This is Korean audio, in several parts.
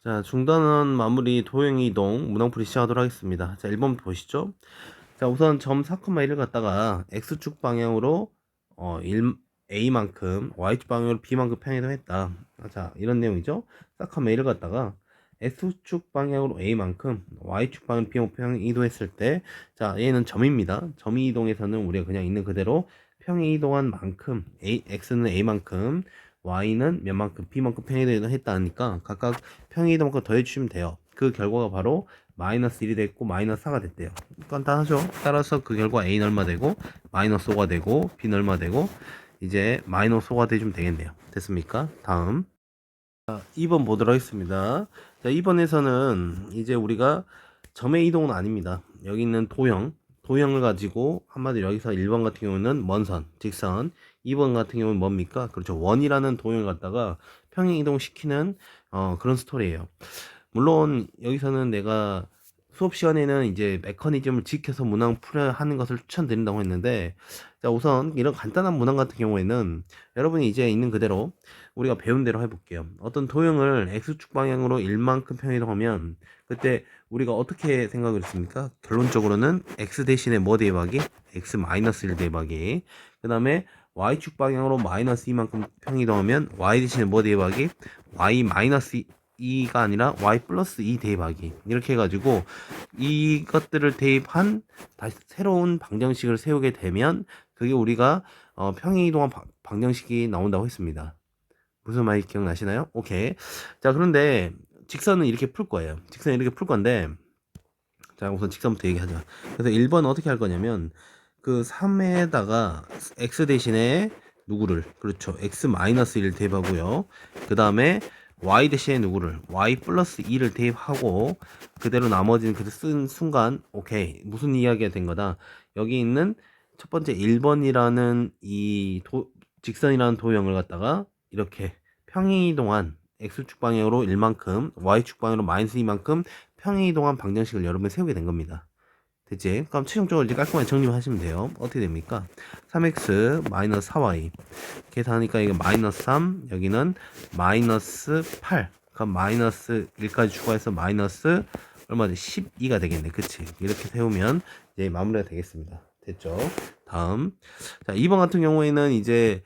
자, 중단원 마무리 도형 이동 문항풀이 시작하도록 하겠습니다. 자, 1번 보시죠. 자, 우선 점 4,1을 갖다가 x축 방향으로 a만큼 y축 방향으로 b만큼 평이동했다. 자, 이런 내용이죠. 4,1을 갖다가 x축 방향으로 a만큼 y축 방향으로 b만큼 평이 이동했을 때, 자, 얘는 점입니다. 점이 이동에서는 우리가 그냥 있는 그대로 평이 이동한 만큼 x는 a만큼 y는 몇만큼 b만큼 평이 이동했다 하니까 각각 평이 이동만큼 더해주시면 돼요. 그 결과가 바로 마이너스 1이 됐고 마이너스 4가 됐대요. 간단하죠. 따라서 그 결과 A는 얼마 되고 마이너스 5가 되고 B는 얼마 되고 이제 마이너스 5가 돼주면 되겠네요. 됐습니까? 다음 2번 보도록 하겠습니다. 자, 2번에서는 이제 우리가 점의 이동은 아닙니다. 여기 있는 도형을 가지고 한마디로 여기서 1번 같은 경우는 먼선, 직선, 2번 같은 경우는 뭡니까? 그렇죠. 원이라는 도형을 갖다가 평행 이동시키는 그런 스토리예요. 물론 여기서는 내가 수업 시간에는 이제 메커니즘을 지켜서 문항 풀어야 하는 것을 추천드린다고 했는데, 자, 우선 이런 간단한 문항 같은 경우에는 여러분이 이제 있는 그대로 우리가 배운 대로 해볼게요. 어떤 도형을 x축 방향으로 1만큼 평이동하면 그때 우리가 어떻게 생각을 했습니까? 결론적으로는 x 대신에 뭐 대입하기? x 마이너스 1 대입하기. 그 다음에 y축 방향으로 마이너스 2만큼 평이동하면 y 대신에 뭐 대입하기? y 마이너스 2가 아니라 y 플러스 2 대입하기. 이렇게 해가지고 이것들을 대입한 다시 새로운 방정식을 세우게 되면 그게 우리가 평행이동한 방정식이 나온다고 했습니다. 무슨 말인지 기억나시나요? 오케이. 자, 그런데 직선은 이렇게 풀 거예요. 직선은 이렇게 풀 건데, 자, 우선 직선부터 얘기하자. 그래서 1번은 어떻게 할 거냐면 그 3에다가 x 대신에 누구를, 그렇죠, x 마이너스 1 대입하고요. 그 다음에 y 대신에 누구를, y 플러스 2를 대입하고 그대로 나머지는 그대로 쓴 순간 오케이, 무슨 이야기가 된 거다. 여기 있는 첫 번째 1번이라는 직선이라는 도형을 갖다가 이렇게 평행이동한 x축 방향으로 1만큼 y축 방향으로 마이너스 2만큼 평행이동한 방정식을 여러분이 세우게 된 겁니다. 됐지? 그럼 최종적으로 이제 깔끔하게 정리하시면 돼요. 어떻게 됩니까? 3x 마이너스 4y 계산하니까 이게 마이너스 3, 여기는 마이너스 8. 그럼 마이너스 1까지 추가해서 마이너스 얼마지? 12가 되겠네. 그치? 이렇게 세우면 이제 마무리가 되겠습니다. 됐죠? 다음. 자, 2번 같은 경우에는 이제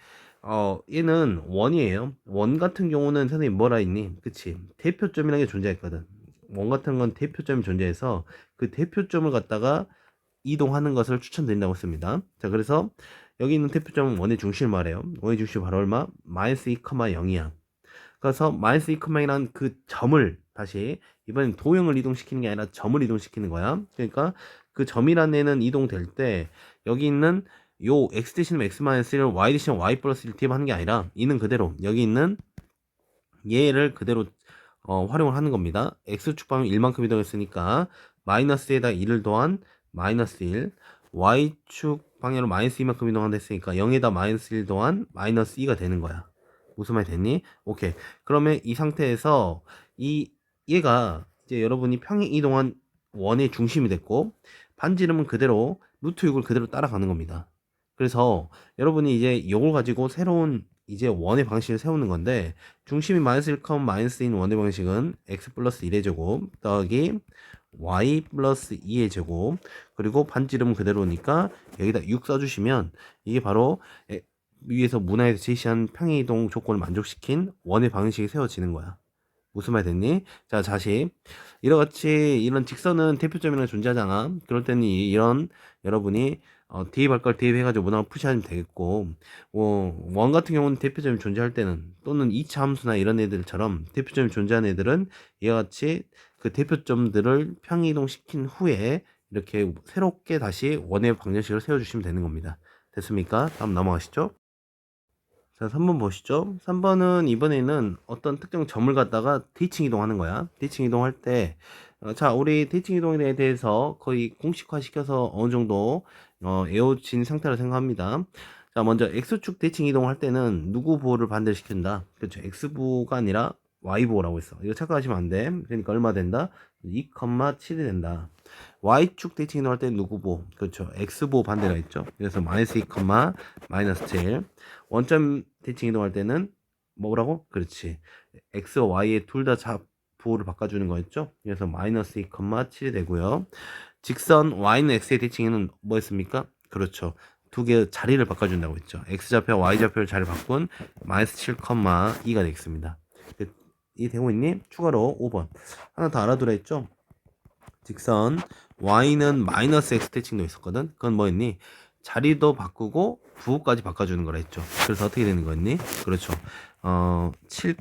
얘는 원이에요. 원 같은 경우는 선생님 뭐라 했니? 그치? 대표점이라는 게 존재했거든. 원 같은 건 대표점이 존재해서 그 대표점을 갖다가 이동하는 것을 추천드린다고 했습니다. 자, 그래서 여기 있는 대표점은 원의 중심을 말해요. 원의 중심이 바로 얼마? 마이너스 2,0이야. 그래서 마이너스 2,0이란 그 점을 다시 이번엔 도형을 이동시키는 게 아니라 점을 이동시키는 거야. 그러니까 그 점이라는 애는 이동될 때 여기 있는 요 x 대신에 x 마이너스 1을 y 대신에 y 플러스 1 대입하는 게 아니라 이는 그대로 여기 있는 얘를 그대로 활용을 하는 겁니다. x축 방향 1만큼 이동했으니까 마이너스에다 1을 더한 마이너스 1, y축 방향으로 마이너스 2만큼 이동한다 했으니까 0에다 마이너스 1 더한 마이너스 2가 되는 거야. 무슨 말 됐니? 오케이. 그러면 이 상태에서 얘가 이제 여러분이 평행 이동한 원의 중심이 됐고 반지름은 그대로 루트 6을 그대로 따라가는 겁니다. 그래서 여러분이 이제 이걸 가지고 새로운 이제 원의 방식을 세우는 건데 중심이 마이너스 1, 마이너스인 원의 방식은 x 플러스 1의 제곱 더하기 y 플러스 2의 제곱 그리고 반지름은 그대로니까 여기다 6 써주시면 이게 바로 위에서 문화에서 제시한 평행이동 조건을 만족시킨 원의 방식이 세워지는 거야. 무슨 말 됐니? 자, 다시 이렇같이 이런 직선은 대표점이랑 존재하잖아. 그럴 때는 이런 여러분이 대입할 걸 대입해가지고 문항을 푸시하면 되겠고 원 같은 경우는 대표점이 존재할 때는 또는 2차 함수나 이런 애들처럼 대표점이 존재하는 애들은 이와 같이 그 대표점들을 평이동시킨 후에 이렇게 새롭게 다시 원의 방정식을 세워주시면 되는 겁니다. 됐습니까? 다음 넘어가시죠. 자, 3번 보시죠. 3번은 이번에는 어떤 특정 점을 갖다가 대칭 이동하는 거야. 대칭 이동할 때, 자, 우리 대칭 이동에 대해서 거의 공식화 시켜서 어느 정도, 외워진 상태로 생각합니다. 자, 먼저 X축 대칭 이동할 때는 누구 보호를 반대로 시킨다? 그렇죠. X보호가 아니라 Y보호라고 했어. 이거 착각하시면 안 돼. 그러니까 얼마 된다? 2,7이 된다. Y축 대칭 이동할 때는 누구 보호? 그렇죠. X보호 반대로 했죠. 그래서 마이너스 2, 마이너스 7. 원점 대칭 이동할 때는 뭐라고? 그렇지. X와 Y의 둘 다 부호를 바꿔주는 거였죠. 그래서 마이너스 2,7이 되고요. 직선 y는 x의 대칭에는 뭐였습니까? 그렇죠. 두 개의 자리를 바꿔준다고 했죠. x좌표, y좌표를 자리를 바꾼 마이너스 7,2가 되겠습니다. 이 되고 있니? 추가로 5번 하나 더 알아두라 했죠. 직선 y는 마이너스 x 대칭도 있었거든. 그건 뭐였니? 자리도 바꾸고 부호까지 바꿔주는 거라 했죠. 그래서 어떻게 되는 거였니? 그렇죠. 7,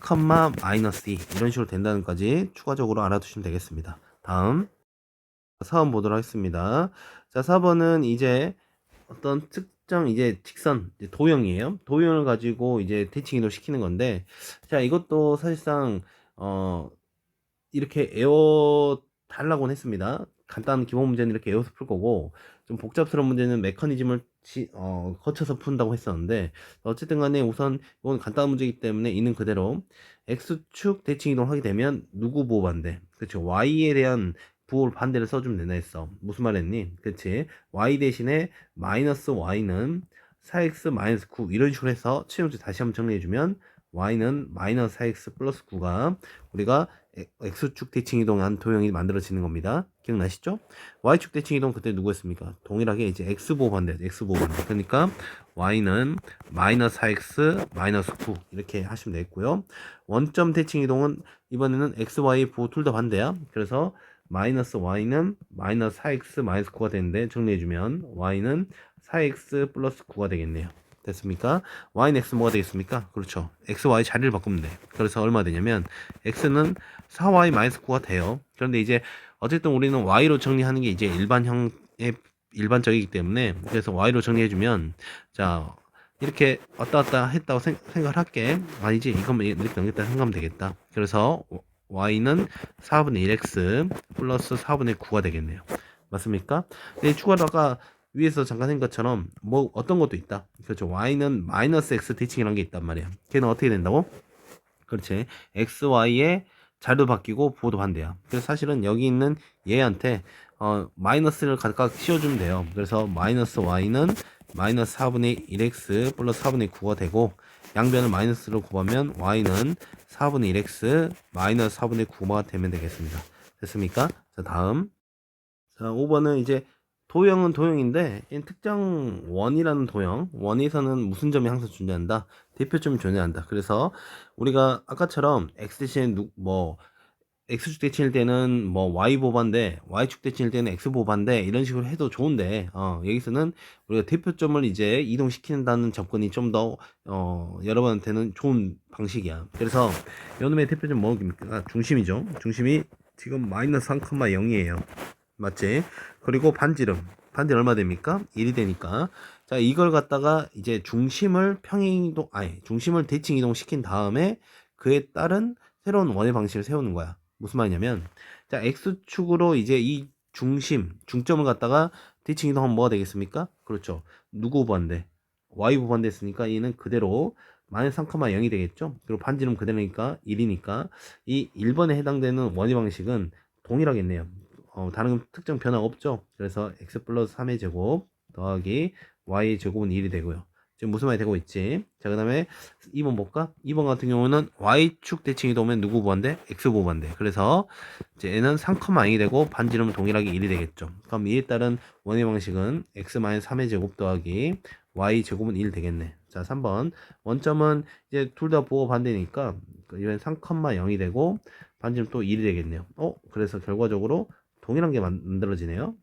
마이너스 2 이런 식으로 된다는 까지 추가적으로 알아두시면 되겠습니다. 다음 4번 보도록 하겠습니다. 자, 4번은 이제 어떤 특정 이제 직선 이제 도형이에요. 도형을 가지고 이제 대칭 이동 시키는 건데, 자, 이것도 사실상 이렇게 에워 달라고는 했습니다. 간단한 기본 문제는 이렇게 에워서 풀 거고, 좀 복잡스러운 문제는 메커니즘을 거쳐서 푼다고 했었는데, 어쨌든 간에 우선 이건 간단한 문제이기 때문에 있는 그대로 x축 대칭 이동하게 되면 누구 보호 반대? 그렇죠. y에 대한 부호 반대를 써주면 된다 했어. 무슨 말 했니? 그치. y 대신에 마이너스 y는 4x 마이너스 9 이런 식으로 해서 최종적 다시 한번 정리해주면 y는 마이너스 4x 플러스 9가 우리가 x축 대칭 이동한 도형이 만들어지는 겁니다. 기억나시죠? y축 대칭 이동 그때 누구였습니까? 동일하게 이제 x보호 반대, x보호 반대. 그러니까 y는 마이너스 4x 마이너스 9 이렇게 하시면 되겠고요. 원점 대칭 이동은 이번에는 x, y 보호 둘 다 반대야. 그래서 마이너스 y는 마이너스 4x 마이너스 9가 되는데 정리해주면 y는 4x 플러스 9가 되겠네요. 됐습니까? y는 x 뭐가 되겠습니까? 그렇죠. x, y 자리를 바꾸면 돼. 그래서 얼마 되냐면 x는 4y 마이너스 9가 돼요. 그런데 이제 어쨌든 우리는 y로 정리하는 게 이제 일반적이기 때문에 그래서 y로 정리해주면 자 이렇게 왔다 갔다 했다고 생각을 할게. 아니지 이것만 이렇게 넘겼다 생각하면 되겠다. 그래서 y는 4분의 1x 플러스 4분의 9가 되겠네요. 맞습니까? 네, 추가로 아까 위에서 잠깐 한 것처럼 뭐 어떤 것도 있다. 그렇죠. y는 마이너스 x 대칭이라는 게 있단 말이야. 걔는 어떻게 된다고? 그렇지. x, y의 자리도 바뀌고 부호도 반대야. 그래서 사실은 여기 있는 얘한테 마이너스를 각각 씌워주면 돼요. 그래서 마이너스 y는 마이너스 4분의 1x 플러스 4분의 9가 되고 양변을 마이너스로 곱하면 y는 4분의 1x 마이너스 4분의 9가 되면 되겠습니다. 됐습니까? 자, 다음. 자, 5번은 이제 도형은 도형인데 특정 원이라는 도형, 원에서는 무슨 점이 항상 존재한다? 대표점이 존재한다. 그래서 우리가 아까처럼 x 대신에 뭐 x축 대칭일 때는 뭐 y 보반대, y축 대칭일 때는 x 보반대 이런 식으로 해도 좋은데 여기서는 우리가 대표점을 이제 이동시킨다는 접근이 좀 더 여러분한테는 좋은 방식이야. 그래서 요놈의 대표점 뭐입니까? 중심이죠. 중심이 지금 마이너스 3,0이에요. 맞지? 그리고 반지름 얼마 됩니까? 1이 되니까 자 이걸 갖다가 이제 중심을 평행이동 중심을 대칭 이동시킨 다음에 그에 따른 새로운 원의 방식을 세우는 거야. 무슨 말이냐면 자 x축으로 이제 이 중점을 갖다가 대칭 이동하면 뭐가 되겠습니까? 그렇죠. 누구 보반대? y 보반대 했으니까 얘는 그대로 마이너스 3,0이 되겠죠. 그리고 반지름 그대로니까 1이니까 이 1번에 해당되는 원의 방식은 동일하겠네요. 다른 특정 변화가 없죠. 그래서 x 플러스 3의 제곱 더하기 y의 제곱은 1이 되고요. 지금 무슨 말이 되고 있지? 자, 그 다음에 2번 볼까? 2번 같은 경우는 y축 대칭이 도면 누구 보반대? x 보반대. 그래서 이제 얘는 3,0이 되고 반지름은 동일하게 1이 되겠죠. 그럼 이에 따른 원의 방식은 x-3의 제곱 더하기 y 제곱은 1 되겠네. 자, 3번 원점은 이제 둘 다 부호 반대니까 이번엔 3,0이 되고 반지름 또 1이 되겠네요. 그래서 결과적으로 동일한 게 만들어지네요.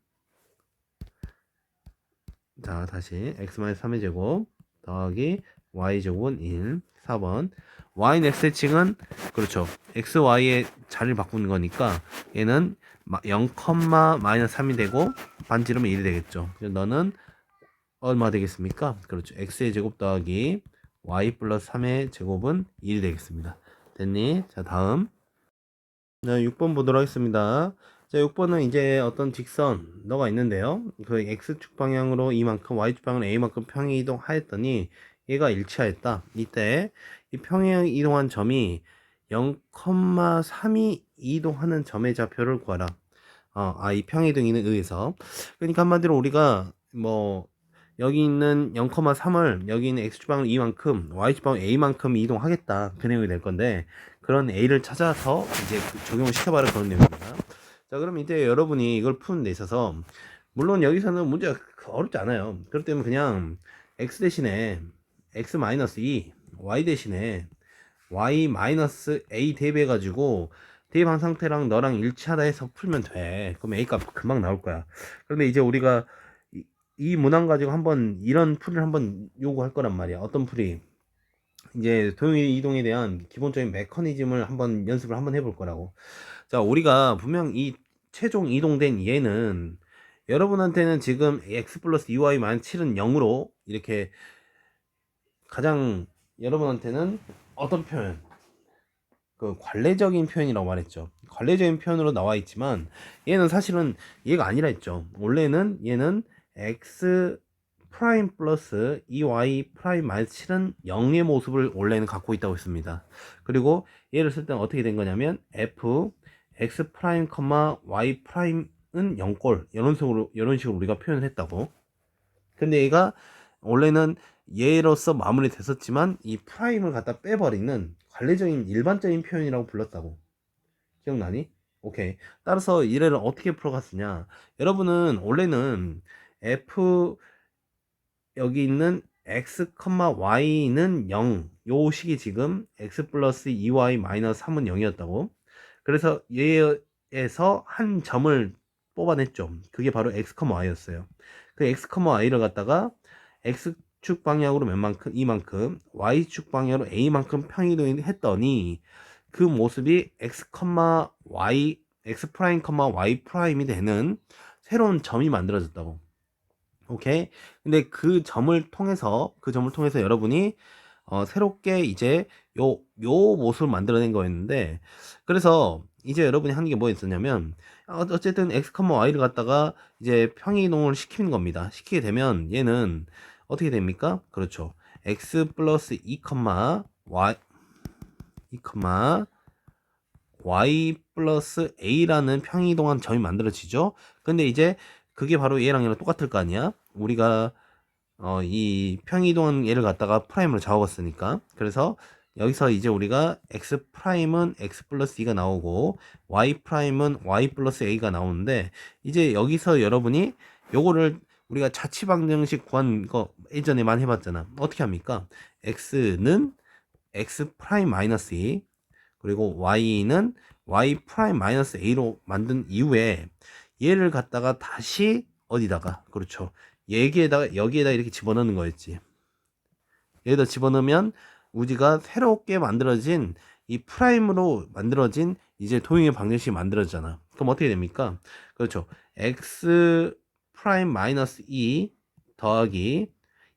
자, 다시 x-3의 제곱 더하기 y제곱은 1. 4번 y는 x대칭은 그렇죠. x, y의 자리를 바꾸는 거니까 얘는 0,-3이 되고 반지름은 1이 되겠죠. 너는 얼마 되겠습니까? 그렇죠. x의 제곱 더하기 y 플러스 3의 제곱은 1이 되겠습니다. 됐니? 자, 다음. 자, 6번 보도록 하겠습니다. 자, 6번은 이제 어떤 직선너가 있는데요. 그 x축 방향으로 이만큼, y축 방향으로 a만큼 평행 이동하였더니 얘가 일치하였다. 이때 이 평행 이동한 점이 0,3이 이동하는 점의 좌표를 구하라. 이 평행 이동에 의해서. 그러니까 한마디로 우리가 뭐 여기 있는 0,3을 여기 있는 x축 방향 이만큼, y축 방향 a만큼 이동하겠다. 그 내용이 될 건데 그런 A를 찾아서 이제 적용을 시켜봐라 그런 내용입니다. 자, 그럼 이제 여러분이 이걸 푸는 데 있어서 물론 여기서는 문제가 어렵지 않아요. 그렇기 때문에 그냥 x 대신에 x-2 y 대신에 y-a 대입해 가지고 대입한 상태랑 너랑 일치하다 해서 풀면 돼. 그럼 a 값 금방 나올 거야. 그런데 이제 우리가 이 문항 가지고 한번 이런 풀이를 한번 요구할 거란 말이야. 어떤 풀이? 이제 도형의 이동에 대한 기본적인 메커니즘을 한번 연습을 한번 해볼 거라고. 자, 우리가 분명 이 최종 이동된 얘는 여러분한테는 지금 x 플러스 2y 마이너스 7은 0으로 이렇게 가장 여러분한테는 어떤 표현? 그 관례적인 표현이라고 말했죠. 관례적인 표현으로 나와 있지만 얘는 사실은 얘가 아니라 했죠. 원래는 얘는 x 프라임 플러스 2y 프라임 마이너스 7은 0의 모습을 원래는 갖고 있다고 했습니다. 그리고 얘를 쓸 때는 어떻게 된 거냐면 f x 프라임 y 프라임은 0꼴 이런 식으로 우리가 표현을 했다고. 근데 얘가 원래는 얘로서 마무리 됐었지만 이 프라임을 갖다 빼버리는 관례적인 일반적인 표현이라고 불렀다고. 기억나니? 오케이. 따라서 이래를 어떻게 풀어갔으냐? 여러분은 원래는 f 여기 있는 x, y는 0. 요 식이 지금 x 플러스 2y 마이너스 3은 0이었다고. 그래서 얘에서 한 점을 뽑아냈죠. 그게 바로 x, y였어요. 그 x, y를 갖다가 x축 방향으로 몇만큼? 이만큼, y축 방향으로 a만큼 평이동을 했더니 그 모습이 x, y, x 프라임, y 프라임이 되는 새로운 점이 만들어졌다고. 오케이. 근데 그 점을 통해서 여러분이 새롭게 이제 요 모습을 만들어낸 거였는데, 그래서 이제 여러분이 하는 게 뭐 있었냐면 어쨌든 x, y를 갖다가 이제 평이동을 시키는 겁니다. 시키게 되면 얘는 어떻게 됩니까? 그렇죠. x 플러스 2, y 2, y 플러스 a라는 평이동한 점이 만들어지죠. 근데 이제 그게 바로 얘랑 똑같을 거 아니야? 우리가 이 평이동한 얘를 갖다가 프라임으로 잡아봤으니까. 그래서 여기서 이제 우리가 x 프라임은 x 플러스 2가 나오고 y 프라임은 y 플러스 a가 나오는데, 이제 여기서 여러분이 요거를 우리가 자취방정식 구한 거 예전에 많이 해봤잖아. 어떻게 합니까? x는 x 프라임 마이너스 2, 그리고 y는 y 프라임 마이너스 a로 만든 이후에 얘를 갖다가 다시 어디다가, 그렇죠, 여기에다 이렇게 집어넣는 거였지. 여기다 집어넣으면 우리가 새롭게 만들어진 이 프라임으로 만들어진 이제 도형의 방정식이 만들어지잖아. 그럼 어떻게 됩니까? 그렇죠. x 프라임 마이너스 2 더하기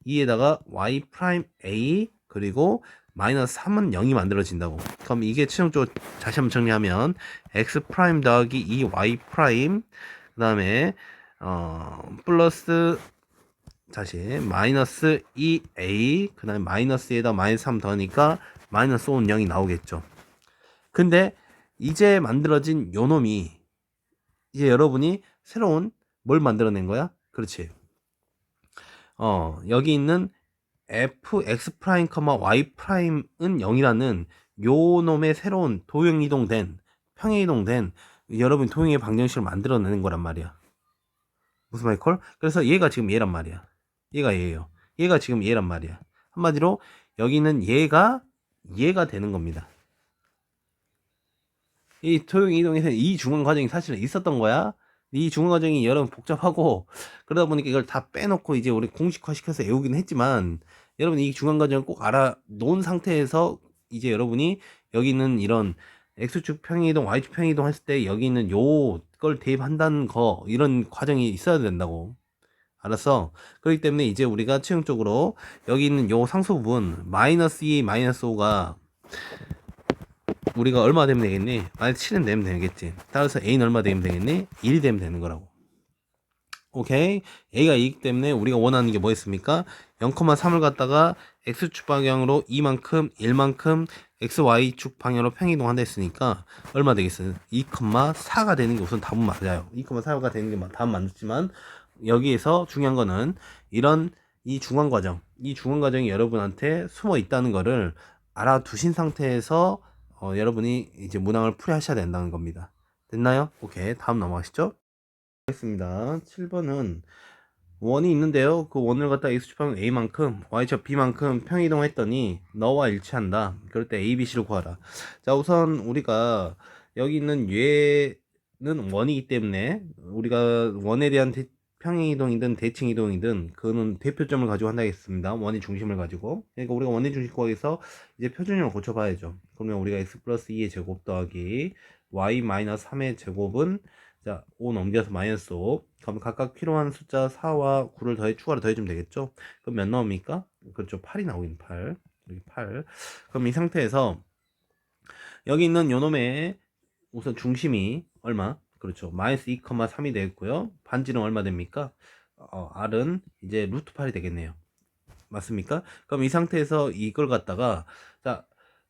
2에다가 y 프라임 a 그리고 마이너스 3은 0이 만들어진다고. 그럼 이게 최종적으로 다시 한번 정리하면 x 프라임 더하기 2 y 프라임, 그 다음에 플러스 다시 마이너스 2a, 그 다음에 마이너스에다 마이너스 3 더하니까 마이너스 5는 0이 나오겠죠. 근데 이제 만들어진 요 놈이 이제 여러분이 새로운 뭘 만들어낸 거야? 그렇지. 여기 있는 fx 프라임, y 프라임은 0이라는 요 놈의 새로운 도형 이동된, 평행 이동된 여러분 도형의 방정식을 만들어내는 거란 말이야. 무슨 말이야? 그래서 얘가 지금 얘란 말이야. 얘가 얘예요. 얘가 지금 얘란 말이야. 한마디로 여기는 얘가 되는 겁니다. 이 도형 이동에서 이 중간 과정이 사실은 있었던 거야. 이 중간 과정이 여러분 복잡하고 그러다 보니까 이걸 다 빼놓고 이제 우리 공식화 시켜서 외우긴 했지만, 여러분 이 중간 과정을 꼭 알아 놓은 상태에서 이제 여러분이 여기 있는 이런 x축 평행이동, y축 평행이동 했을 때 여기 있는 요걸 대입한다는 거, 이런 과정이 있어야 된다고. 알았어? 그렇기 때문에 이제 우리가 최종적으로 여기 있는 요 상수 부분 마이너스 2, 마이너스 5가 우리가 얼마 되면 되겠니? 마이너스 7은 되면 되겠지. 따라서 a는 얼마 되면 되겠니? 1이 되면 되는 거라고. 오케이. a가 2이기 때문에 우리가 원하는 게 뭐였습니까? 0,3을 갖다가 x축 방향으로 2만큼 1만큼 xy축 방향으로 평이동한다 했으니까 얼마 되겠어요? 2,4가 되는 게 우선 답은 맞아요. 2,4가 되는 게 답은 맞지만, 여기에서 중요한 거는 이 중간 과정이 여러분한테 숨어 있다는 거를 알아두신 상태에서 여러분이 이제 문항을 풀이하셔야 된다는 겁니다. 됐나요? 오케이. 다음 넘어가시죠. 하겠습니다. 7번은 원이 있는데요. 그 원을 갖다 x축방 a만큼 y축 b만큼 평이동했더니 너와 일치한다. 그럴 때 a, b, c를 구하라. 자, 우선 우리가 여기 있는 얘는 원이기 때문에 우리가 원에 대한 평행이동이든 대칭이동이든 그거는 대표점을 가지고 한다 했습니다. 원의 중심을 가지고. 그러니까 우리가 원의 중심 구하기위해서 이제 표준형을 고쳐봐야죠. 그러면 우리가 x 플러스 2의 제곱 더하기 y 마이너스 3의 제곱은 자, 5 넘겨서 마이너스 5. 그럼 각각 필요한 숫자 4와 9를 추가로 더해주면 되겠죠? 그럼 몇 나옵니까? 그렇죠. 8이 나오긴 8. 여기 8. 그럼 이 상태에서 여기 있는 요놈의 우선 중심이 얼마? 그렇죠. 마이너스 2,3이 되겠고요. 반지는 얼마 됩니까? R은 이제 루트 8이 되겠네요. 맞습니까? 그럼 이 상태에서 이걸 갖다가 자,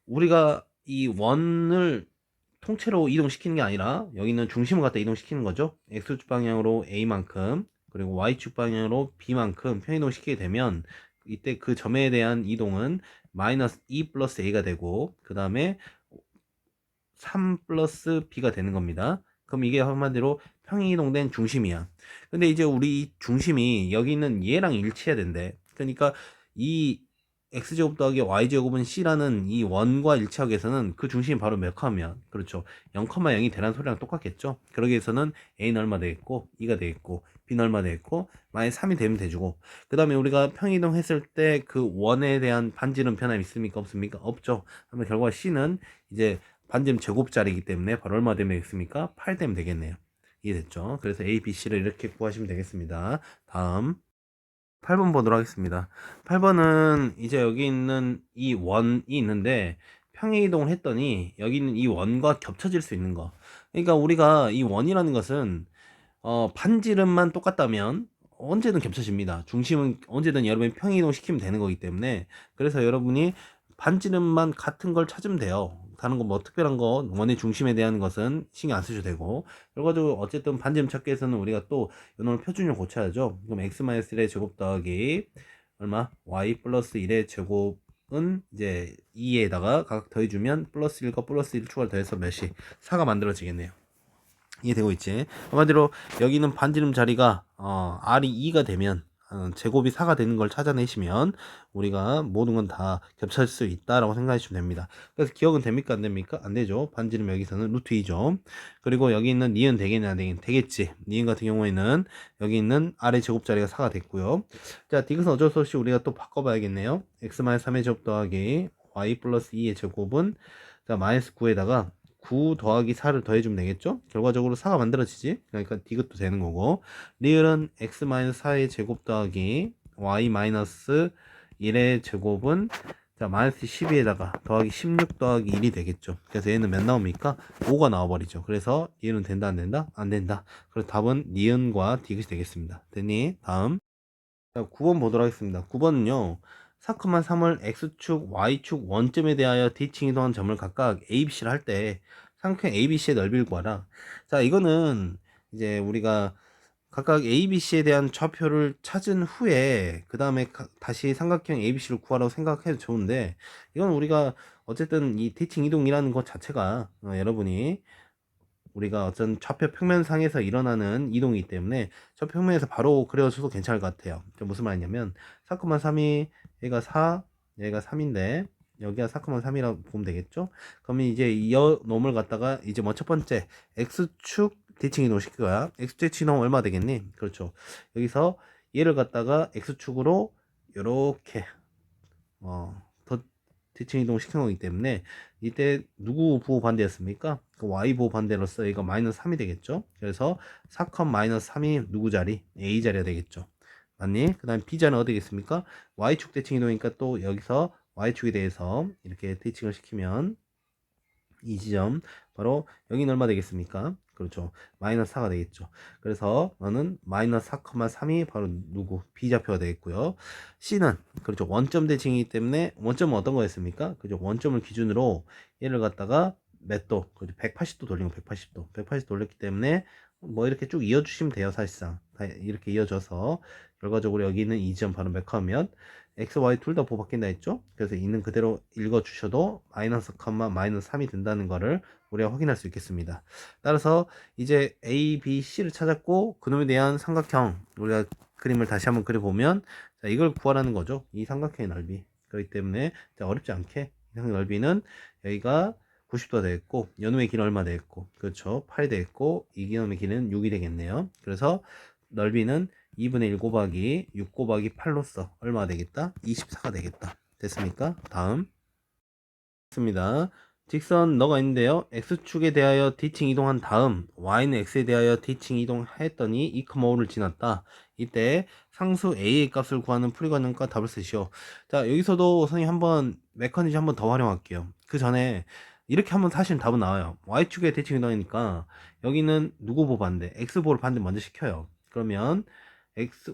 우리가 이 원을 통째로 이동시키는 게 아니라 여기 있는 중심을 갖다 이동시키는 거죠. X축 방향으로 A만큼 그리고 Y축 방향으로 B만큼 편이동시키게 되면 이때 그 점에 대한 이동은 마이너스 2 플러스 A가 되고 그 다음에 3 플러스 B가 되는 겁니다. 그럼 이게 한마디로 평이동된 중심이야. 근데 이제 우리 중심이 여기 있는 얘랑 일치해야 된대. 그러니까 이 x제곱 더하기 y제곱은 c라는 이 원과 일치하기 위해서는 그 중심이 바로 몇 컴이면 그렇죠. 0,0이 되라는 소리랑 똑같겠죠. 그러기 위해서는 a는 얼마 되겠고 2가 되겠고 b는 얼마 되겠고 마이너스 3이 되면 되주고 그 다음에 우리가 평이동 했을 때 그 원에 대한 반지름 변함이 있습니까? 없습니까? 없죠. 그러면 결과 c는 이제 반지름 제곱자리이기 때문에 바로 얼마 되면 되겠습니까? 8 되면 되겠네요. 이해됐죠? 그래서 a, b, c를 이렇게 구하시면 되겠습니다. 다음 8번 보도록 하겠습니다. 8번은 이제 여기 있는 이 원이 있는데 평행이동을 했더니 여기 있는 이 원과 겹쳐질 수 있는 거. 그러니까 우리가 이 원이라는 것은 반지름만 똑같다면 언제든 겹쳐집니다. 중심은 언제든 여러분이 평행이동 시키면 되는 거기 때문에 그래서 여러분이 반지름만 같은 걸 찾으면 돼요. 다른 거 뭐 특별한 거 원의 중심에 대한 것은 신경 안 쓰셔도 되고 결과적으로 어쨌든 반지름 찾기 위해서는 우리가 또 이놈을 표준을 고쳐야죠. 그럼 x-1의 제곱 더하기 얼마? y 플러스 1의 제곱은 이제 2에다가 각각 더해주면 플러스 1과 플러스 1 추가를 더해서 몇이? 4가 만들어지겠네요. 이해되고 있지? 한마디로 여기는 반지름 자리가 R이 2가 되면 제곱이 4가 되는 걸 찾아내시면 우리가 모든 건 다 겹칠 수 있다라고 생각하시면 됩니다. 그래서 기억은 됩니까? 안 됩니까? 안 되죠. 반지름 여기서는 루트 2죠. 그리고 여기 있는 니은 되겠냐? 안 되겠지. 니은 같은 경우에는 여기 있는 R의 제곱 자리가 4가 됐고요. 자, 디귿은 어쩔 수 없이 우리가 또 바꿔봐야겠네요. x-3의 제곱 더하기 y 플러스 2의 제곱은 자, 마이너스 9에다가 9 더하기 4를 더해주면 되겠죠? 결과적으로 4가 만들어지지? 그러니까 디귿도 되는 거고 리을은 x-4의 제곱 더하기 y-1의 제곱은 자 마이너스 12에다가 더하기 16 더하기 1이 되겠죠. 그래서 얘는 몇 나옵니까? 5가 나와버리죠. 그래서 얘는 된다 안 된다? 안 된다. 그래서 답은 니은과 디귿이 되겠습니다. 됐니? 다음 자, 9번 보도록 하겠습니다. 9번은요 4,3을 x축, y축 원점에 대하여 대칭 이동한 점을 각각 a, b, c를 할 때 삼각형 a, b, c의 넓이를 구하라. 자, 이거는 이제 우리가 각각 a, b, c에 대한 좌표를 찾은 후에 그 다음에 다시 삼각형 a, b, c를 구하라고 생각해도 좋은데 이건 우리가 어쨌든 이 대칭 이동이라는 것 자체가 여러분이 우리가 어떤 좌표 평면상에서 일어나는 이동이기 때문에 저 평면에서 바로 그려줘도 괜찮을 것 같아요. 무슨 말이냐면 4,3이 얘가 4, 얘가 3인데 여기가 4,3이라고 보면 되겠죠? 그러면 이제 이 놈을 갖다가 이제 뭐 첫 번째 x축 대칭 이동 시킬 거야. x축 대칭 이동 얼마 되겠니? 그렇죠. 여기서 얘를 갖다가 x축으로 이렇게 더 대칭 이동을 시킨 거기 때문에 이때 누구 부호 반대였습니까? 그 y 부호 반대로서 얘가 마이너스 3이 되겠죠. 그래서 4컴 마이너스 3이 누구 자리? a 자리가 되겠죠. 맞니? 그 다음 b 자리는 어디 겠습니까? y축 대칭 이동이니까 또 여기서 y축에 대해서 이렇게 대칭을 시키면 이 지점 바로 여기는 얼마 되겠습니까? 그렇죠. 마이너스 4가 되겠죠. 그래서 너는 마이너스 4,3이 바로 누구? B좌표가 되겠고요. C는 그렇죠. 원점 대칭이기 때문에 원점은 어떤 거였습니까? 그죠. 원점을 기준으로 얘를 갖다가 몇 도? 그죠. 180도 돌린 거 180도. 180도 돌렸기 때문에 뭐 이렇게 쭉 이어주시면 돼요. 사실상. 다 이렇게 이어져서 결과적으로 여기 있는 이 지점 바로 몇 컴이면 x, y 둘 다 보호 바뀐다 했죠? 그래서 있는 그대로 읽어주셔도 마이너스, 마이너스 3이 된다는 거를 우리가 확인할 수 있겠습니다. 따라서 이제 A, B, C를 찾았고 그놈에 대한 삼각형 우리가 그림을 다시 한번 그려보면 자, 이걸 구하라는 거죠. 이 삼각형의 넓이. 그렇기 때문에 자, 어렵지 않게 이 삼각형 넓이는 여기가 90도가 되겠고 연음의 길은 얼마 되겠고 그렇죠. 8이 되겠고 이 기놈의 길은 6이 되겠네요. 그래서 넓이는 2분의 1 곱하기 6 곱하기 8로서 얼마가 되겠다? 24가 되겠다. 됐습니까? 다음 됐습니다. 직선 너가 있는데요. x축에 대하여 D층 이동한 다음 y는 x에 대하여 D층 이동했더니 2,5를 지났다. 이때 상수 a의 값을 구하는 풀이관념과 답을 쓰시오. 자, 여기서도 선생님 한번 메커니즘 한번 더 활용할게요. 그 전에 이렇게 한번 사실 답은 나와요. y축에 D층 이동하니까 여기는 누구 보호 반대? x 보호를 반대 먼저 시켜요. 그러면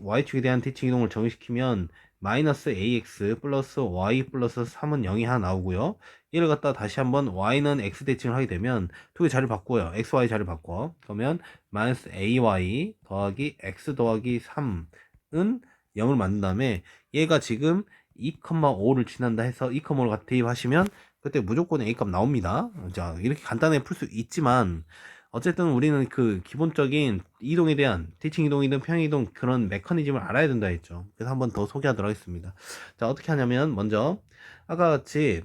y축에 대한 D층 이동을 정의시키면 마이너스 ax 플러스 y 플러스 3은 0이 하나 나오고요. 얘를 갖다 다시 한번 y는 x 대칭을 하게 되면 두 개 자리를 바꿔요. x, y 자리를 바꿔. 그러면 마이너스 ay 더하기 x 더하기 3은 0을 만든 다음에 얘가 지금 2,5를 지난다 해서 2,5를 갖다 대입하시면 그때 무조건 a 값 나옵니다. 자, 이렇게 간단하게 풀 수 있지만 어쨌든 우리는 그 기본적인 이동에 대한 대칭 이동이든 평행 이동 그런 메커니즘을 알아야 된다 했죠. 그래서 한번 더 소개하도록 하겠습니다. 자, 어떻게 하냐면 먼저 아까 같이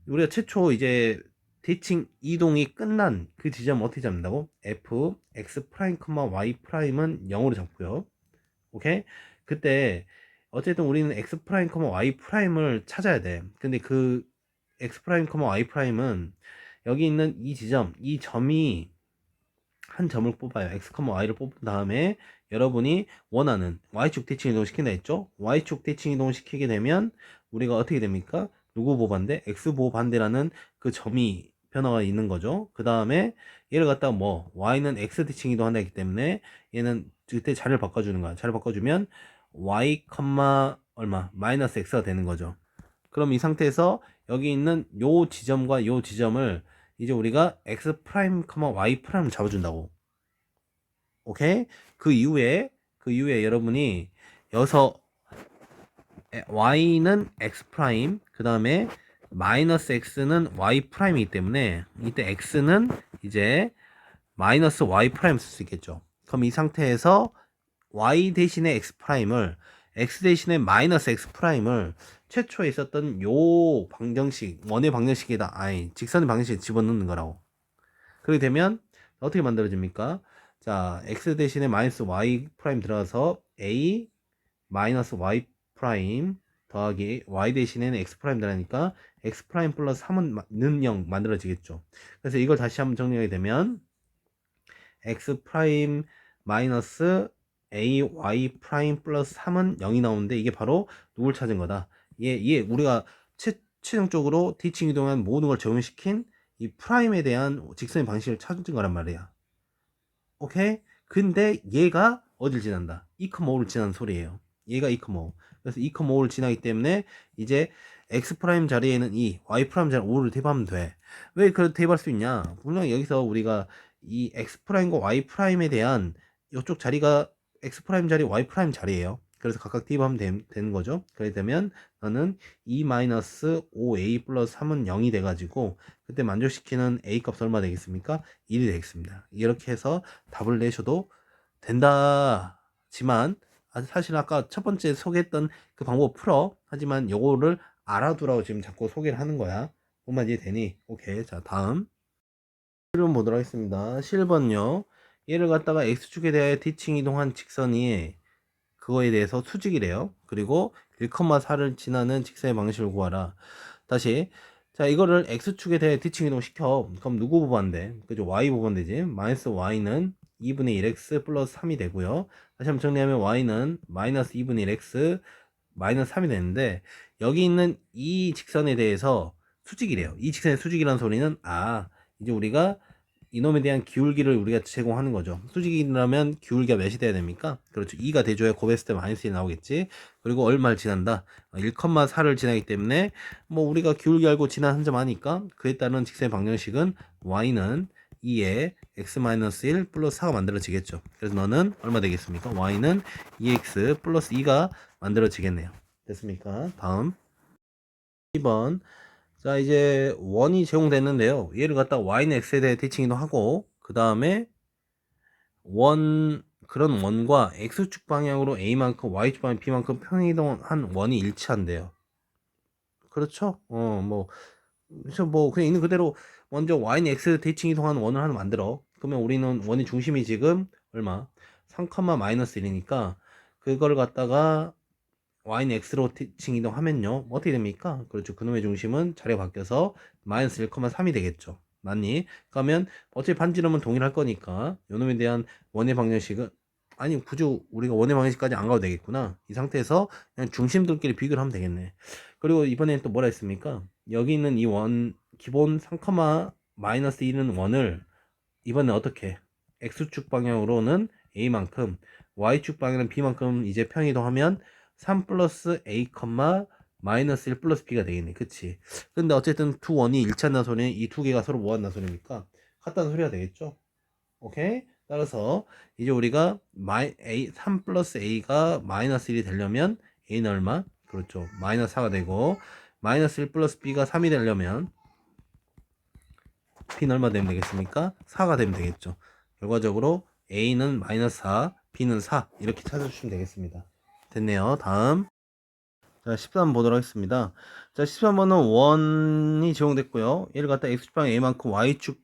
우리가 최초 이제 대칭 이동이 끝난 그 지점 어떻게 잡는다고? f x 프라임, y 프라임은 0으로 잡고요. 오케이? 그때 어쨌든 우리는 x 프라임, y 프라임을 찾아야 돼. 근데 그 x 프라임, y 프라임은 여기 있는 이 지점, 이 점이 한 점을 뽑아요. x, y를 뽑은 다음에 여러분이 원하는 y축 대칭 이동을 시킨다 했죠? y축 대칭 이동을 시키게 되면 우리가 어떻게 됩니까? 누구 보호 반대? x 보호 반대라는 그 점이 변화가 있는 거죠. 그 다음에 얘를 갖다가 뭐 y는 x 대칭 이동한다 했기 때문에 얘는 그때 자리를 바꿔주는 거야. 자리를 바꿔주면 y, 얼마? 마이너스 x가 되는 거죠. 그럼 이 상태에서 여기 있는 요 지점과 요 지점을 이제 우리가 x 프라임, y 프라임을 잡아준다고. 오케이? 그 이후에 여러분이 여기서 y는 x 프라임, 그 다음에 마이너스 x는 y 프라임이기 때문에 이때 x는 이제 마이너스 y 프라임 쓸 수 있겠죠. 그럼 이 상태에서 y 대신에 x 프라임을 x 대신에 마이너스 x 프라임을 최초에 있었던 요 방정식, 원의 방정식에다 직선의 방정식에 집어넣는 거라고. 그렇게 되면 어떻게 만들어집니까? 자, x 대신에 마이너스 y 프라임 들어가서 a 마이너스 y 프라임 더하기 y 대신에는 x 프라임 들어가니까 x 프라임 플러스 3은 0 만들어지겠죠. 그래서 이걸 다시 한번 정리하게 되면 x 프라임 마이너스 a y 프라임 플러스 3은 0이 나오는데 이게 바로 누굴 찾은 거다. 우리가 최종적으로 D층 이동한 모든 걸 적용시킨 이 프라임에 대한 직선의 방식을 찾은 거란 말이야. 오케이? 근데 얘가 어딜 지난다? 2,5를 지난 소리예요. 얘가 2,5. 그래서 2,5를 지나기 때문에 이제 x 프라임 자리에는 2, y 프라임 자리에 5를 대입하면 돼. 왜 그렇게 대입할 수 있냐? 분명 여기서 우리가 이 x 프라임과 y 프라임에 대한 이쪽 자리가 x 프라임 자리, y 프라임 자리예요. 그래서 각각 대입하면 되는 거죠. 그렇게 되면 너는 2-5a 플러스 3은 0이 돼가지고 그때 만족시키는 a 값 얼마 되겠습니까? 1이 되겠습니다. 이렇게 해서 답을 내셔도 된다지만 사실 아까 첫 번째 소개했던 그 방법 풀어. 하지만 요거를 알아두라고 지금 자꾸 소개를 하는 거야. 뭔 이해되니? 오케이. 자, 다음 실번 보도록 하겠습니다. 7번요. 얘를 갖다가 x축에 대하여 D층 이동한 직선이 그거에 대해서 수직이래요. 그리고 1,4를 지나는 직선의 방식을 구하라. 다시 자, 이거를 x축에 대해 D층 이동 시켜. 그럼 누구 보반대? 그죠? y 보반대지. 마이너스 y는 2분의 1x 플러스 3이 되고요. 다시 한번 정리하면 y는 마이너스 2분의 1x 마이너스 3이 되는데 여기 있는 이 직선에 대해서 수직이래요. 이 직선의 수직이라는 소리는 이제 우리가 이놈에 대한 기울기를 우리가 제공하는 거죠. 수직이라면 기울기가 몇이 돼야 됩니까? 그렇죠. 2가 돼줘야 곱했을 때 마이너스 1이 나오겠지. 그리고 얼마를 지난다? 1,4를 지나기 때문에 뭐 우리가 기울기 알고 지난 한 점 아니까 그에 따른 직선의 방정식은 y는 2에 x-1 플러스 4가 만들어지겠죠. 그래서 너는 얼마 되겠습니까? y는 2x 플러스 2가 만들어지겠네요. 됐습니까? 다음 2번. 자, 이제 원이 제공됐는데요. 얘를 갖다 y는 x에 대해 대칭 이동하고 그 다음에 그런 원과 x축 방향으로 a만큼 y축 방향 b만큼 평행이동한 원이 일치한대요. 그렇죠? 그래서 뭐 그냥 있는 그대로 먼저 y는 x 대칭 이동하는 원을 하나 만들어. 그러면 우리는 원의 중심이 지금 얼마? 3, 마이너스 1이니까 그걸 갖다가 y는 x로 대칭 이동하면요 뭐 어떻게 됩니까? 그렇죠. 그놈의 중심은 자리가 바뀌어서 마이너스 1,3이 되겠죠. 맞니? 그러면 어차피 반지름은 동일할 거니까 요놈에 대한 원의 방정식은 아니 굳이 우리가 원의 방정식까지 안 가도 되겠구나. 이 상태에서 그냥 중심들끼리 비교를 하면 되겠네. 그리고 이번에는 또 뭐라 했습니까? 여기 있는 이 원 기본 3, 마이너스 1은 원을 이번에 어떻게 x축 방향으로는 a만큼 y축 방향은 b만큼 이제 평이동하면 3 플러스 a, 마이너스 1 플러스 b가 되겠네. 그치? 근데 어쨌든 두 원이 일치한다는 소리는 이 두 개가 서로 뭐 한다는 소리입니까? 같다는 소리가 되겠죠? 오케이? 따라서 이제 우리가 3 플러스 a가 마이너스 1이 되려면 a는 얼마? 그렇죠. 마이너스 4가 되고 마이너스 1 플러스 b가 3이 되려면 b는 얼마 되면 되겠습니까? 4가 되면 되겠죠. 결과적으로 a는 마이너스 4, b는 4 이렇게 찾아주시면 되겠습니다. 됐네요. 다음 자 13번 보도록 하겠습니다. 자 13번은 원이 제공됐고요. 얘를 갖다 x축방 a만큼 y축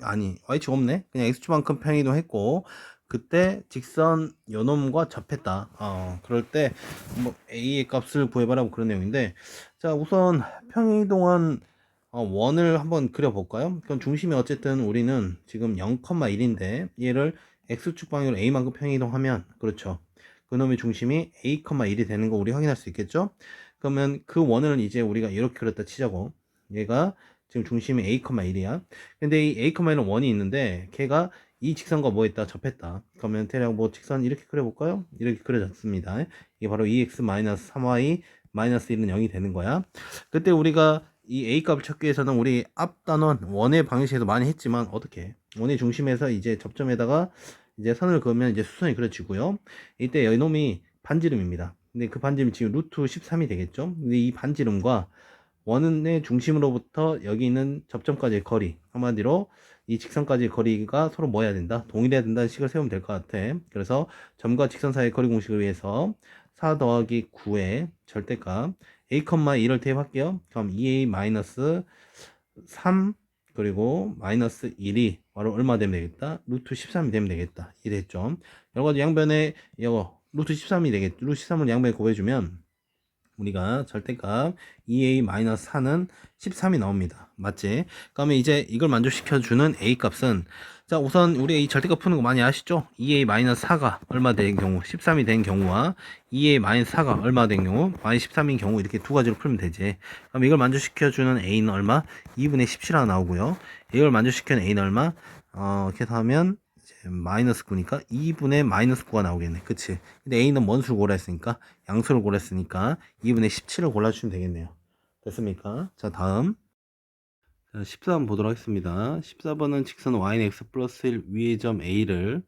없네. 그냥 x축만큼 평이동했고 그때 직선 요놈과 접했다. 그럴 때 뭐 a의 값을 구해봐라고 그런 내용인데 자 우선 평이동한 원을 한번 그려볼까요? 그럼 중심이 어쨌든 우리는 지금 0,1인데 얘를 x축 방향으로 a만큼 평이동하면 그렇죠. 그놈의 중심이 a, 1이 되는 거 우리 확인할 수 있겠죠? 그러면 그 원을 이제 우리가 이렇게 그렸다 치자고. 얘가 지금 중심이 a, 1이야. 근데 이 a, 1은 원이 있는데 걔가 이 직선과 뭐 했다? 접했다. 그러면 대략 뭐 직선 이렇게 그려볼까요? 이렇게 그려졌습니다. 이게 바로 2x-3y 1은 0이 되는 거야. 그때 우리가 이 a 값을 찾기 위해서는 우리 앞 단원 원의 방정식에서 많이 했지만 어떻게 원의 중심에서 이제 접점에다가 이제 선을 그으면 이제 수선이 그려지고요. 이때 이놈이 반지름입니다. 근데 그 반지름 지금 루트 13이 되겠죠. 근데 이 반지름과 원의 중심으로부터 여기 있는 접점까지의 거리 한마디로 이 직선까지의 거리가 서로 뭐 해야 된다? 동일해야 된다는 식을 세우면 될 것 같아. 그래서 점과 직선 사이의 거리 공식을 위해서 4 더하기 9의 절대값 a, 2를 대입할게요. 그럼 2a 마이너스 3 그리고 마이너스 1이 바로 얼마 되면 되겠다? 루트 13이 되면 되겠다. 이랬죠. 여러 양변에 이거 루트 13이 되겠죠. 루트 13을 양변에 곱해주면 우리가 절대값 2a-4는 13이 나옵니다. 맞지? 그러면 이제 이걸 만족시켜주는 a 값은 자 우선 우리 이 절대값 푸는 거 많이 아시죠? 2a-4가 얼마 된 경우 13이 된 경우와 2a-4가 얼마 된 경우 -13인 경우 이렇게 두 가지로 풀면 되지. 그럼 이걸 만족시켜주는 a는 얼마? 2분의 17이 나오고요. 이걸 만족시키는 a는 얼마? 이렇게 하면 마이너스 9니까 2분의 마이너스 9가 나오겠네. 그치? 근데 A는 뭔 수를 골랐으니까 양수를 골랐으니까 2분의 17을 골라주시면 되겠네요. 됐습니까? 자 다음 자, 14번 보도록 하겠습니다. 14번은 직선 y는 x 플러스 1 위의 점 A를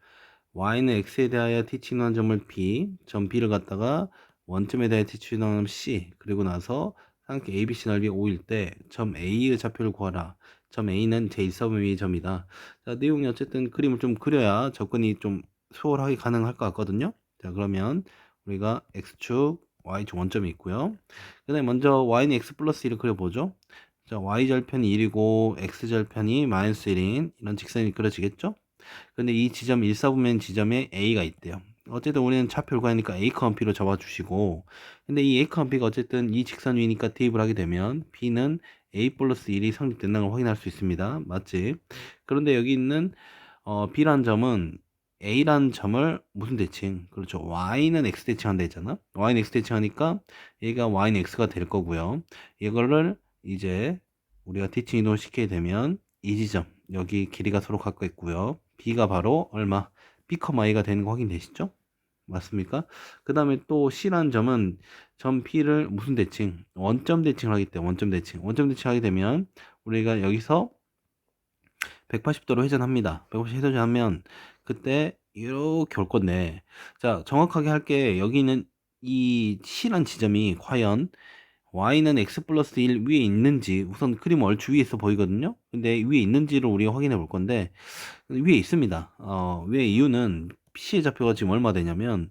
y는 x에 대하여 t칭한 점을 B, 점 B를 갖다가 원점에 대하여 t칭한 점 C 그리고 나서 삼각형 ABC 넓이 5일 때 점 A의 좌표를 구하라. 점 A는 제1사분 위의 점이다. 자, 내용이 어쨌든 그림을 좀 그려야 접근이 좀 수월하게 가능할 것 같거든요. 자, 그러면 우리가 x축, y축 원점이 있고요. 그 다음에 먼저 y는 x 플러스 1을 그려보죠. 자, y절편이 1이고 x절편이 마이너스 1인 이런 직선이 그려지겠죠? 근데 이 지점 1사분면 지점에 A가 있대요. 어쨌든 우리는 차표를 구하니까 A, B로 잡아주시고 근데 이 A, B가 어쨌든 이 직선 위니까 대입을 하게 되면 B는 A 플러스 1이 성립된다는 걸 확인할 수 있습니다. 맞지? 그런데 여기 있는 B라는 점은 A라는 점을 무슨 대칭? 그렇죠. Y는 X 대칭한다 했잖아. Y는 X 대칭하니까 얘가 Y는 X가 될 거고요. 이거를 이제 우리가 대칭 이동을 시키게 되면 이 지점 여기 길이가 서로 같겠고요. B가 바로 얼마? B, A가 되는 거 확인되시죠? 맞습니까? 그 다음에 또 C라는 점은 점 P를 무슨 대칭? 원점 대칭을 하기 때문에 원점 대칭. 원점 대칭하게 되면 우리가 여기서 180도로 회전합니다. 180도 회전하면 그때 이렇게 올 건데 자 정확하게 할게 여기 있는 이 C란 지점이 과연 y는 x 플러스 1 위에 있는지 우선 그림 얼추 위에 있어 보이거든요. 근데 위에 있는지를 우리가 확인해 볼 건데 위에 있습니다. 위에 이유는 C의 좌표가 지금 얼마 되냐면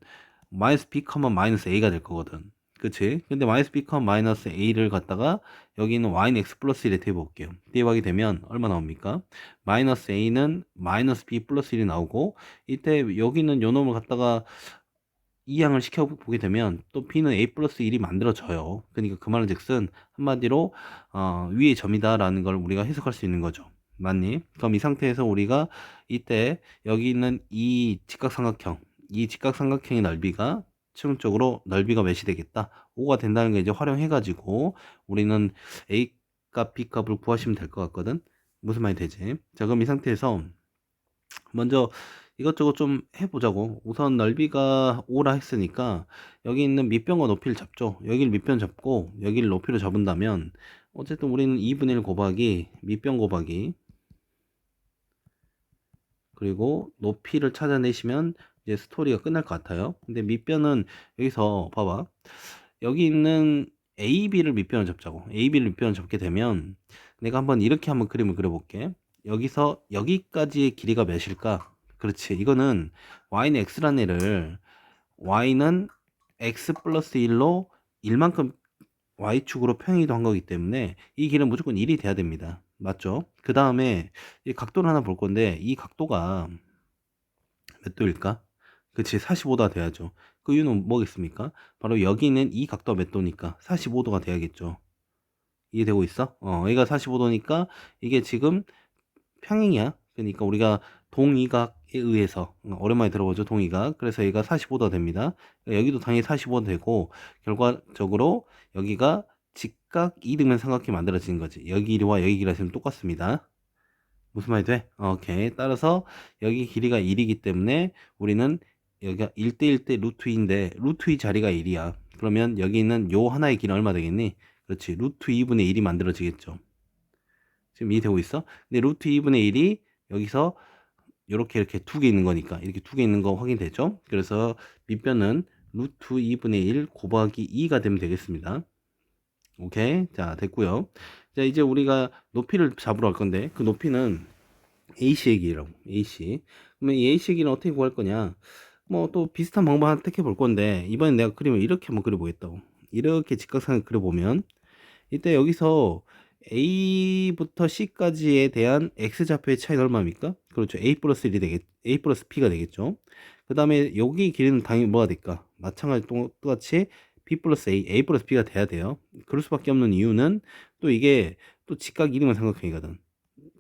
마이너스 b, 마이너스 a가 될 거거든. 그치? 근데 마이너스 b, 마이너스 a를 갖다가 여기 있는 y는 x 플러스 1에 대입해 볼게요. 대입하게 되면 얼마 나옵니까? 마이너스 a는 마이너스 b 플러스 1이 나오고 이때 여기 있는 요 놈을 갖다가 이항을 시켜보게 되면 또 b는 a 플러스 1이 만들어져요. 그러니까 그 말은 즉슨 한마디로 위의 점이다 라는 걸 우리가 해석할 수 있는 거죠. 맞니? 그럼 이 상태에서 우리가 이때 여기 있는 이 직각삼각형의 넓이가 최종적으로 넓이가 몇이 되겠다? 5가 된다는 걸 이제 활용해 가지고 우리는 a 값, b 값을 구하시면 될 것 같거든. 무슨 말이 되지? 자, 그럼 이 상태에서 먼저 이것저것 좀 해보자고. 우선 넓이가 5라 했으니까 여기 있는 밑변과 높이를 잡죠. 여기를 밑변 잡고 여기를 높이로 잡은다면 어쨌든 우리는 2분의 1 곱하기 밑변 곱하기 그리고 높이를 찾아내시면 이제 스토리가 끝날 것 같아요. 근데 밑변은 여기서 봐봐. 여기 있는 AB를 밑변을 잡자고. AB를 밑변을 잡게 되면 내가 한번 이렇게 한번 그림을 그려볼게. 여기서 여기까지의 길이가 몇일까? 그렇지. 이거는 y는 x라는 애를 y는 x 플러스 1로 1만큼 y축으로 평행이동한 거기 때문에 이 길은 무조건 1이 돼야 됩니다. 맞죠? 그 다음에 이 각도를 하나 볼 건데 이 각도가 몇 도일까? 그치, 45도가 돼야죠. 그 이유는 뭐겠습니까? 바로 여기 있는 이 각도가 몇 도니까 45도가 돼야겠죠. 이해되고 있어? 얘가 45도니까 이게 지금 평행이야. 그러니까 우리가 동이각에 의해서 오랜만에 들어보죠. 동이각. 그래서 얘가 45도가 됩니다. 여기도 당연히 45도 되고 결과적으로 여기가 직각 이등변 삼각형이 만들어지는 거지. 여기 길이와 여기 길이가 지금 똑같습니다. 무슨 말이 돼? 오케이. 따라서 여기 길이가 1이기 때문에 우리는 여기가 1대1 대 루트 2인데 루트 2 자리가 1이야. 그러면 여기 있는 요 하나의 길이는 얼마 되겠니? 그렇지. 루트 2분의 1이 만들어지겠죠. 지금 이해되고 있어? 근데 루트 2분의 1이 여기서 이렇게 두 개 있는 거니까 이렇게 두 개 있는 거 확인되죠? 그래서 밑변은 루트 2분의 1 곱하기 2가 되면 되겠습니다. 오케이. 자, 됐고요. 자, 이제 우리가 높이를 잡으러 갈 건데 그 높이는 A씨의 길이라고. AC. 그러면 이 A씨의 길이는 어떻게 구할 거냐? 뭐 또 비슷한 방법 하나 택해 볼 건데 이번엔 내가 그림을 이렇게 한번 그려보겠다고. 이렇게 직각상을 그려보면 이때 여기서 A부터 C까지에 대한 X좌표의 차이는 얼마입니까? 그렇죠. A 플러스 1이 A 플러스 B가 되겠죠. 그 다음에 여기 길이는 당연히 뭐가 될까? 마찬가지 똑같이 B 플러스 A 플러스 B가 돼야 돼요. 그럴 수밖에 없는 이유는 또 이게 또 직각 이등변 삼각형이거든.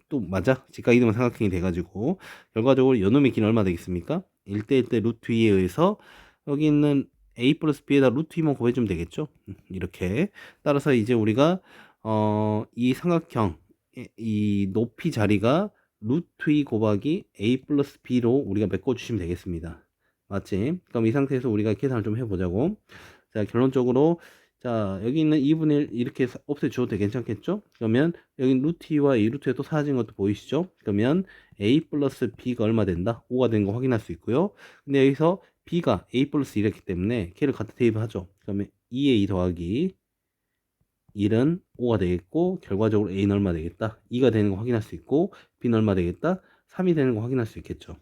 또 맞아? 직각 이등변 삼각형이 돼가지고 결과적으로 요놈의 길이는 얼마 되겠습니까? 1대1 대 루트 2에 의해서 여기 있는 A 플러스 B에다 루트 2만 곱해주면 되겠죠? 이렇게. 따라서 이제 우리가 이 삼각형 이 높이 자리가 루트 2 곱하기 A 플러스 B로 우리가 메꿔주시면 되겠습니다. 맞지? 그럼 이 상태에서 우리가 계산을 좀 해보자고. 자, 결론적으로 자, 여기 있는 2분의 1 이렇게 없애줘도 되게 괜찮겠죠? 그러면 여기 루트 2와 이 루트에 또 사라진 것도 보이시죠? 그러면 A 플러스 B가 얼마 된다? 5가 된 거 확인할 수 있고요. 근데 여기서 B가 A 플러스 1이었기 때문에 걔를 갖다 대입하죠. 그러면 2에 2 더하기 1은 5가 되겠고 결과적으로 A는 얼마 되겠다? 2가 되는 거 확인할 수 있고 B는 얼마 되겠다? 3이 되는 거 확인할 수 있겠죠.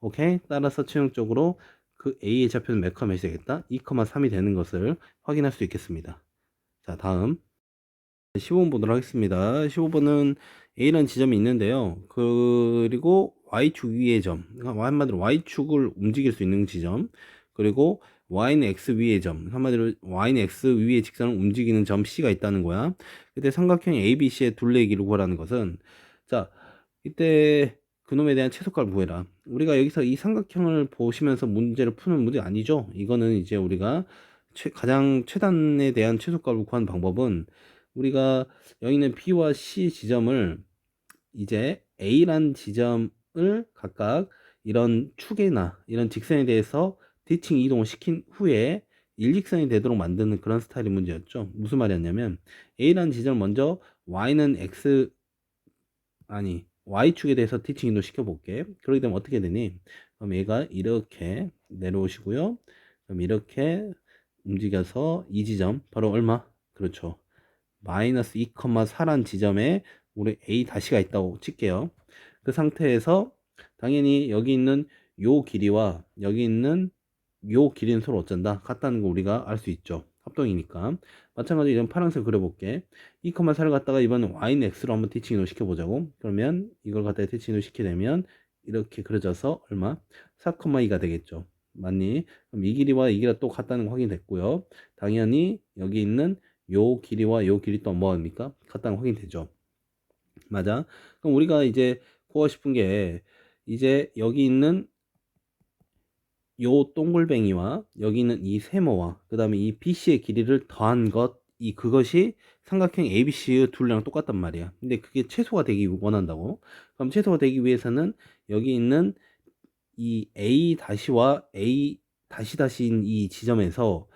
오케이? 따라서 최종적으로 그 A의 좌표는 몇 컴마 몇이 되겠다? 2,3이 되는 것을 확인할 수 있겠습니다. 자, 다음 15번 보도록 하겠습니다. 15번은 A라는 지점이 있는데요. 그리고 Y축 위의 점, 그러니까 한마디로 Y축을 움직일 수 있는 지점, 그리고 Y는 X 위의 점, 한마디로 Y는 X 위의 직선을 움직이는 점 C가 있다는 거야. 그때 삼각형 ABC의 둘레의 길을 구하라는 것은 자, 이때 그놈에 대한 최소값을 구해라. 우리가 여기서 이 삼각형을 보시면서 문제를 푸는 문제 아니죠. 이거는 이제 우리가 가장 최단에 대한 최소값을 구하는 방법은 우리가 여기 있는 B와 C 지점을 이제 A란 지점을 각각 이런 축이나 이런 직선에 대해서 대칭 이동을 시킨 후에 일직선이 되도록 만드는 그런 스타일의 문제였죠. 무슨 말이었냐면 A라는 지점을 먼저 Y는 X 아니 Y축에 대해서 티칭 인도 시켜볼게. 그러게 되면 어떻게 되니? 그럼 얘가 이렇게 내려오시고요. 그럼 이렇게 움직여서 이 지점 바로 얼마? 그렇죠. 마이너스 2,4란 지점에 우리 A 다시가 있다고 칠게요. 그 상태에서 당연히 여기 있는 요 길이와 여기 있는 요 길이는 서로 어쩐다? 같다는 거 우리가 알 수 있죠. 합동이니까. 마찬가지로 이런 파란색 그려볼게. 2,4를 갖다가 이번엔 y는 x로 한번 대칭 이동 시켜보자고. 그러면 이걸 갖다가 대칭 이동 시키게 되면 이렇게 그려져서 얼마? 4,2가 되겠죠. 맞니? 그럼 이 길이와 이 길이가 또 같다는 거 확인됐고요. 당연히 여기 있는 요 길이와 요 길이 또 뭐합니까? 같다는 거 확인되죠. 맞아. 그럼 우리가 이제 구하고 싶은 게 이제 여기 있는 요 동글뱅이와 여기 있는 이 세모와 그 다음에 이 BC의 길이를 더한 그것이 삼각형 ABC의 둘이랑 똑같단 말이야. 근데 그게 최소가 되기 원한다고. 그럼 최소가 되기 위해서는 여기 있는 이 A 다시와 A 다시 다시인 이 지점에서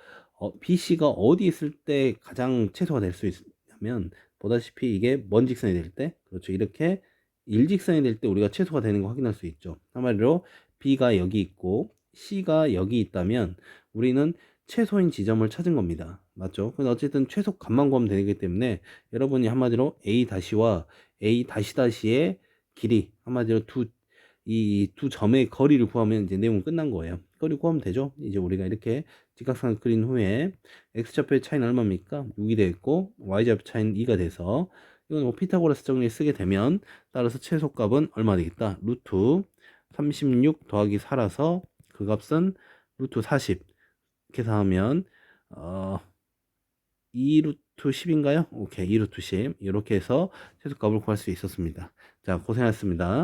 BC가 어디 있을 때 가장 최소가 될 수 있냐면 보다시피 이게 먼 직선이 될 때, 그렇죠. 이렇게 일직선이 될 때 우리가 최소가 되는 거 확인할 수 있죠. 한마디로 B가 여기 있고 C가 여기 있다면 우리는 최소인 지점을 찾은 겁니다. 맞죠? 근데 어쨌든 최소 값만 구하면 되기 때문에 여러분이 한마디로 A 다시와 A 다시 다시의 길이, 한마디로 이 두 점의 거리를 구하면 이제 내용은 끝난 거예요. 거리 구하면 되죠. 이제 우리가 이렇게 직각선을 그린 후에 x좌표의 차이는 얼마입니까? 6이 되겠고 y좌표 차이는 2가 돼서 이건 뭐 피타고라스 정리 쓰게 되면 따라서 최소값은 얼마 되겠다? 루트 36 더하기 4라서 그 값은 루트 40 계산하면 2 루트 10인가요? 오케이, 2 루트 10 이렇게 해서 최소값을 구할 수 있었습니다. 자, 고생하셨습니다.